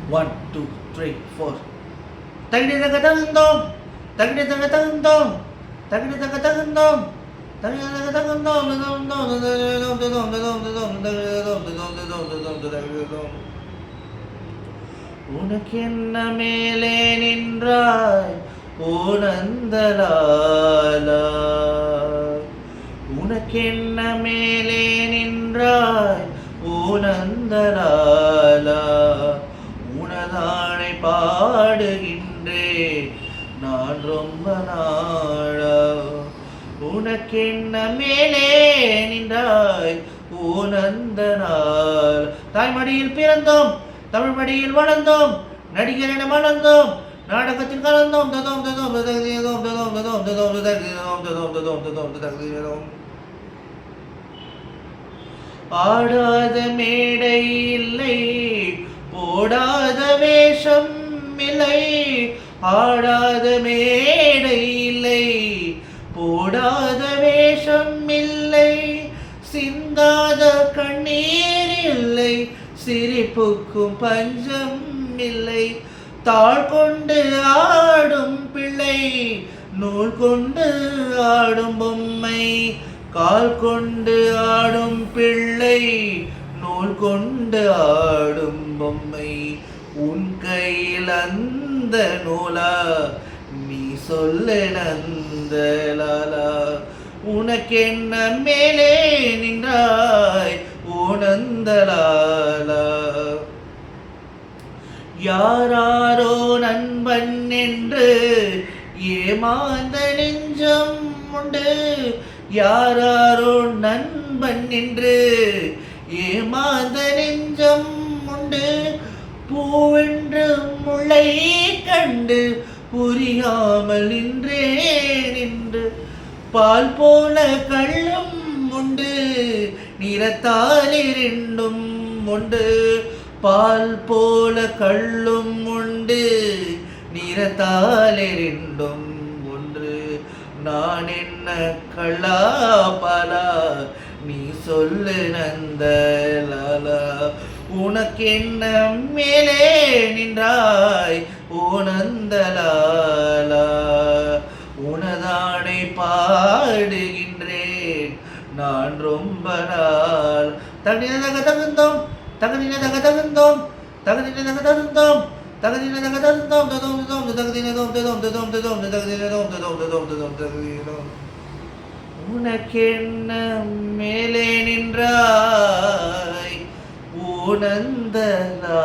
1 2 3 4 தகிட தக தகுந்தோம் தகிட தக தகுந்தோம் தகிட தக தகுந்தோம் தகிட தக தகுந்தோம் உனக்கென்ன மேலே நின்றாய் ஓனந்தலாலா உனக்கென்ன மேலே நின்றாய் ஓனந்தலாலா உனதானை பாடுகின்றேன் நான் ரொம்ப நாளா உனக்கென்ன மேலே நின்றாய் ஓனந்தனால் தாய்மடியில் பிறந்தோம் தமிழ் மடியில் வளர்ந்தோம் நடிகர் என வளர்ந்தோம் நாடகத்தில் கலந்தோம் ததோம் ததோம் ததோம் ததோம் ததோம் ததோம் ததோம் ததோம் ததோம் ததோம் ஆடாத மேடை இல்லை போடாத வேஷம் இல்லை ஆடாத மேடை இல்லை போடாத வேஷம் இல்லை சிந்தாத கண்ணீர் இல்லை சிரிப்புக்கும் பஞ்சம் இல்லை தாழ் கொண்டு ஆடும் பிள்ளை நூல் கொண்டு ஆடும் பொம்மை கால் கொண்டு ஆடும் பிள்ளை நூல் கொண்டு ஆடும் பொம்மை உன் கையில் அந்த நூலா நீ சொல்ல நந்தலாலா உனக்கென்ன மேலே நின்றாய் ஓனந்தலாலா யாராரோ நண்பன் என்று ஏமாந்த நெஞ்சம் உண்டு யாராரோ நண்பன் என்று ஏமாந்த நெஞ்சம் உண்டு பூவென்று முளை கண்டு புரியாமல் நின்று பால் போல கள்ளும் உண்டு நிறத்தால் இரண்டும் உண்டு பால் போல கள்ளும் உண்டு நிறத்தால் இரண்டும் ஒன்று நான் என்ன கள்ளா பாலா நீ சொல்லு நந்தலாலா உனக்கென்ன மேலே நின்றாய் ஓனந்தலாலா உனதானை பாடுகின்றேன் நான் ரொம்ப நாள் தகுதினதக தகுந்தோம் தகுதினதக தகுந்தோம் தகுதினதக தகுந்தோம் தகுதினதக தகுந்தோம் ததோம் ததோம் தகுதினதோம் ததோம் ததோம் ததோம் தகுதினதோம் ததோம் ததோம் ததோம் தகுதினதோம் உனக்கென்ன மேலே நின்றாய் ஓனந்தலாலா